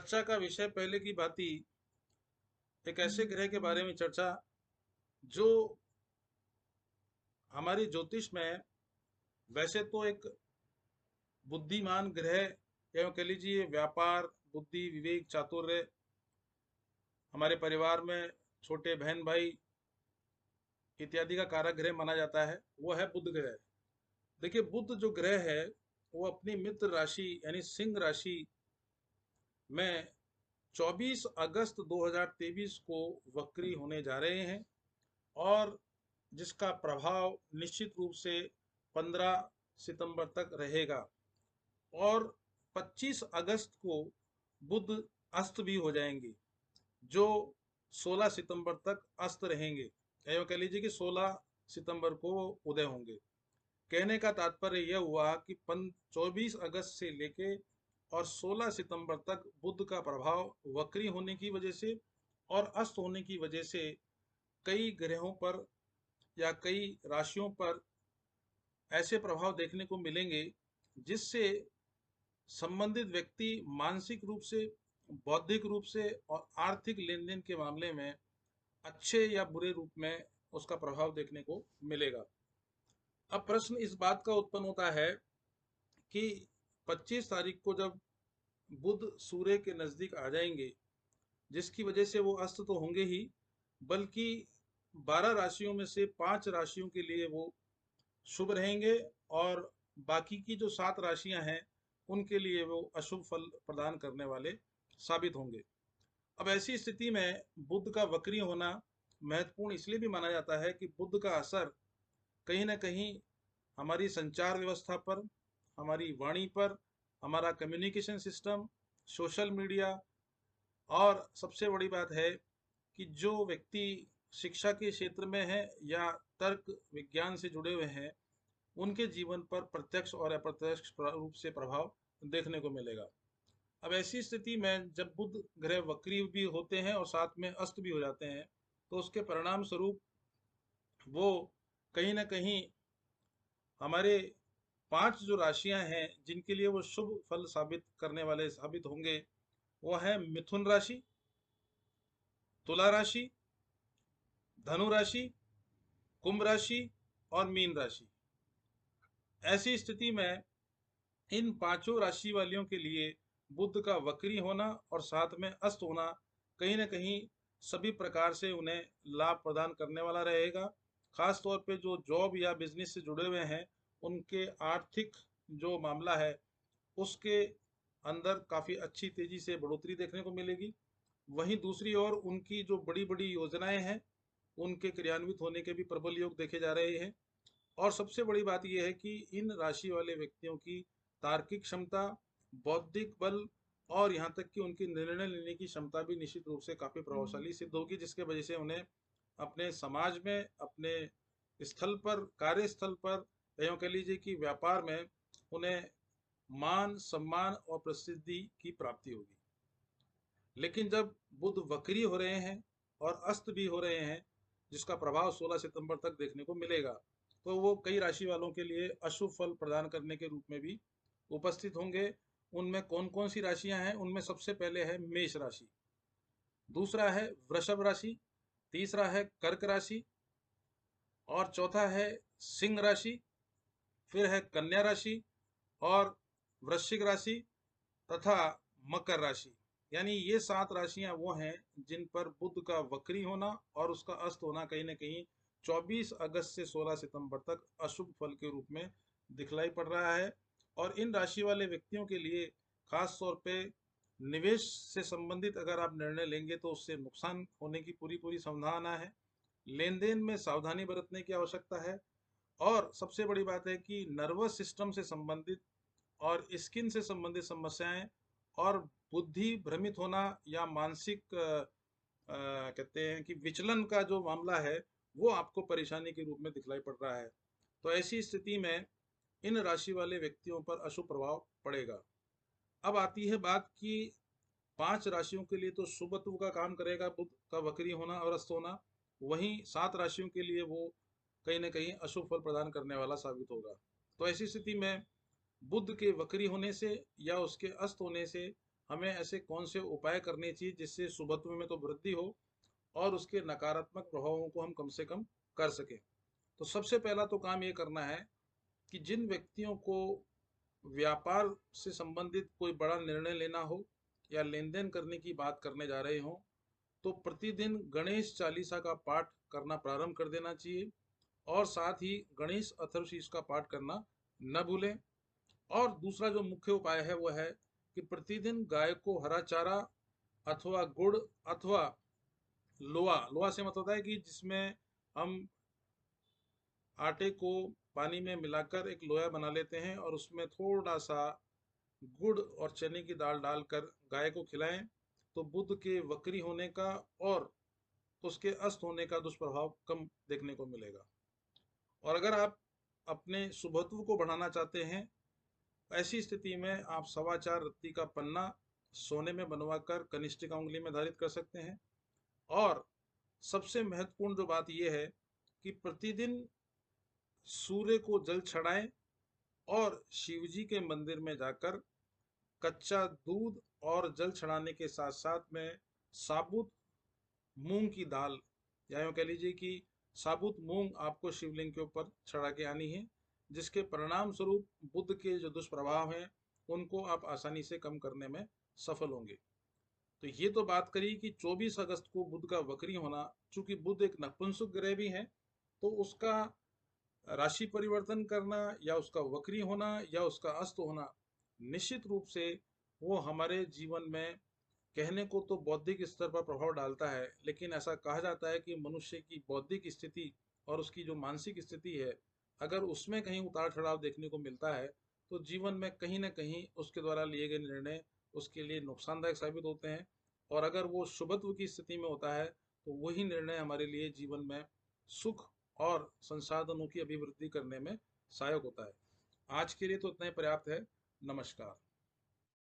चर्चा का विषय पहले की भांति एक ऐसे ग्रह के बारे में चर्चा जो हमारी ज्योतिष में वैसे तो एक बुद्धिमान ग्रह, एवं कह लीजिए व्यापार, बुद्धि, विवेक, चातुर्य, हमारे परिवार में छोटे बहन भाई इत्यादि का कारक ग्रह माना जाता है, वो है बुध ग्रह। देखिए, बुध जो ग्रह है वो अपनी मित्र राशि यानी सिंह राशि में 24 अगस्त 2023 को वक्री होने जा रहे हैं, और जिसका प्रभाव निश्चित रूप से 15 सितंबर तक रहेगा। और 25 अगस्त को बुध अस्त भी हो जाएंगे, जो 16 सितंबर तक अस्त रहेंगे। एवं कह लीजिए कि 16 सितंबर को उदय होंगे। कहने का तात्पर्य यह हुआ कि 24 अगस्त से लेके और 16 सितंबर तक बुध का प्रभाव वक्री होने की वजह से और अस्त होने की वजह से कई ग्रहों पर या कई राशियों पर ऐसे प्रभाव देखने को मिलेंगे, जिससे संबंधित व्यक्ति मानसिक रूप से, बौद्धिक रूप से और आर्थिक लेन देन के मामले में अच्छे या बुरे रूप में उसका प्रभाव देखने को मिलेगा। अब प्रश्न इस बात का उत्पन्न होता है कि 25 तारीख को जब बुध सूर्य के नजदीक आ जाएंगे, जिसकी वजह से वो अस्त तो होंगे ही, बल्कि 12 राशियों में से 5 राशियों के लिए वो शुभ रहेंगे, और बाकी की जो 7 राशियां हैं उनके लिए वो अशुभ फल प्रदान करने वाले साबित होंगे। अब ऐसी स्थिति में बुध का वक्री होना महत्वपूर्ण इसलिए भी माना जाता है कि बुध का असर कहीं ना कहीं हमारी संचार व्यवस्था पर, हमारी वाणी पर, हमारा कम्युनिकेशन सिस्टम, सोशल मीडिया, और सबसे बड़ी बात है कि जो व्यक्ति शिक्षा के क्षेत्र में है या तर्क विज्ञान से जुड़े हुए हैं, उनके जीवन पर प्रत्यक्ष और अप्रत्यक्ष रूप से प्रभाव देखने को मिलेगा। अब ऐसी स्थिति में जब बुध ग्रह वक्री भी होते हैं और साथ में अस्त भी हो जाते हैं, तो उसके परिणाम स्वरूप वो कहीं ना कहीं हमारे 5 जो राशियां हैं जिनके लिए वो शुभ फल साबित करने वाले साबित होंगे, वो है मिथुन राशि, तुला राशि, धनु राशि, कुंभ राशि और मीन राशि। ऐसी स्थिति में इन पांचों राशि वालियों के लिए बुध का वक्री होना और साथ में अस्त होना कहीं ना कहीं सभी प्रकार से उन्हें लाभ प्रदान करने वाला रहेगा। खास तौर पे जो जॉब या बिजनेस से जुड़े हुए हैं, उनके आर्थिक जो मामला है उसके अंदर काफ़ी अच्छी तेजी से बढ़ोतरी देखने को मिलेगी। वहीं दूसरी ओर उनकी जो बड़ी बड़ी योजनाएं हैं, उनके क्रियान्वित होने के भी प्रबल योग देखे जा रहे हैं। और सबसे बड़ी बात यह है कि इन राशि वाले व्यक्तियों की तार्किक क्षमता, बौद्धिक बल और यहाँ तक कि उनकी निर्णय लेने की क्षमता भी निश्चित रूप से काफी प्रभावशाली सिद्ध होगी, जिसके वजह से उन्हें अपने समाज में, अपने स्थल पर, कार्यस्थल पर, एवं कह लीजिए कि व्यापार में उन्हें मान, सम्मान और प्रसिद्धि की प्राप्ति होगी। लेकिन जब बुध वक्री हो रहे हैं और अस्त भी हो रहे हैं, जिसका प्रभाव 16 सितंबर तक देखने को मिलेगा, तो वो कई राशि वालों के लिए अशुभ फल प्रदान करने के रूप में भी उपस्थित होंगे। उनमें कौन कौन सी राशियां हैं? उनमें सबसे पहले है मेष राशि, दूसरा है वृषभ राशि, तीसरा है कर्क राशि, और चौथा है सिंह राशि, फिर है कन्या राशि, और वृश्चिक राशि तथा मकर राशि। यानी ये 7 राशियां वो हैं जिन पर बुध का वक्री होना और उसका अस्त होना कहीं ना कहीं 24 अगस्त से 16 सितंबर तक अशुभ फल के रूप में दिखलाई पड़ रहा है। और इन राशि वाले व्यक्तियों के लिए खास तौर पे निवेश से संबंधित अगर आप निर्णय लेंगे तो उससे नुकसान होने की पूरी पूरी संभावना है। लेन देन में सावधानी बरतने की आवश्यकता है। और सबसे बड़ी बात है कि नर्वस सिस्टम से संबंधित और स्किन से संबंधित समस्याएं और बुद्धि भ्रमित होना या मानसिक कहते हैं कि विचलन का जो मामला है, वो आपको परेशानी के रूप में दिखलाई पड़ रहा है। तो ऐसी स्थिति में इन राशि वाले व्यक्तियों पर अशुभ प्रभाव पड़ेगा। अब आती है बात कि 5 राशियों के लिए तो शुभत्व का काम करेगा बुध का वक्री होना और अस्त होना, वहीं 7 राशियों के लिए वो कहीं ना कहीं अशुभ फल प्रदान करने वाला साबित होगा। तो ऐसी स्थिति में बुध के वक्री होने से या उसके अस्त होने से हमें ऐसे कौन से उपाय करने चाहिए जिससे शुभत्व में तो वृद्धि हो और उसके नकारात्मक प्रभावों को हम कम से कम कर सकें। तो सबसे पहला तो काम ये करना है कि जिन व्यक्तियों को व्यापार से संबंधित कोई बड़ा निर्णय लेना हो या लेन देन करने की बात करने जा रहे हो, तो प्रतिदिन गणेश चालीसा का पाठ करना प्रारंभ कर देना चाहिए और साथ ही गणेश अथर्वशीष का पाठ करना न भूलें। और दूसरा जो मुख्य उपाय है वो है कि प्रतिदिन गाय को हरा चारा अथवा गुड़ अथवा लोहा, लोहा से मतलब होता है कि जिसमें हम आटे को पानी में मिलाकर एक लोया बना लेते हैं और उसमें थोड़ा सा गुड़ और चने की दाल डालकर गाय को खिलाएं, तो बुध के वक्री होने का और उसके अस्त होने का दुष्प्रभाव कम देखने को मिलेगा। और अगर आप अपने शुभत्व को बढ़ाना चाहते हैं, ऐसी स्थिति में आप 4.25 रत्ती का पन्ना सोने में बनवाकर कनिष्ठ उंगली में धारित कर सकते हैं। और सबसे महत्वपूर्ण जो बात यह है कि प्रतिदिन सूर्य को जल चढ़ाएं और शिवजी के मंदिर में जाकर कच्चा दूध और जल चढ़ाने के साथ साथ में साबुत मूंग की दाल, या यूँ कह लीजिए कि साबुत मूंग आपको शिवलिंग के ऊपर चढ़ा के आनी है, जिसके परिणाम स्वरूप बुध के जो दुष्प्रभाव हैं उनको आप आसानी से कम करने में सफल होंगे। तो ये तो बात करी कि 24 अगस्त को बुध का वक्री होना, चूंकि बुध एक नपुंसक ग्रह भी है, तो उसका राशि परिवर्तन करना या उसका वक्री होना या उसका अस्त होना निश्चित रूप से वो हमारे जीवन में कहने को तो बौद्धिक स्तर पर प्रभाव डालता है, लेकिन ऐसा कहा जाता है कि मनुष्य की बौद्धिक स्थिति और उसकी जो मानसिक स्थिति है, अगर उसमें कहीं उतार चढ़ाव देखने को मिलता है तो जीवन में कहीं ना कहीं उसके द्वारा लिए गए निर्णय उसके लिए नुकसानदायक साबित होते हैं। और अगर वो शुभत्व की स्थिति में होता है तो वही निर्णय हमारे लिए जीवन में सुख और संसाधनों की अभिवृद्धि करने में सहायक होता है। आज के लिए तो इतना ही पर्याप्त है। नमस्कार।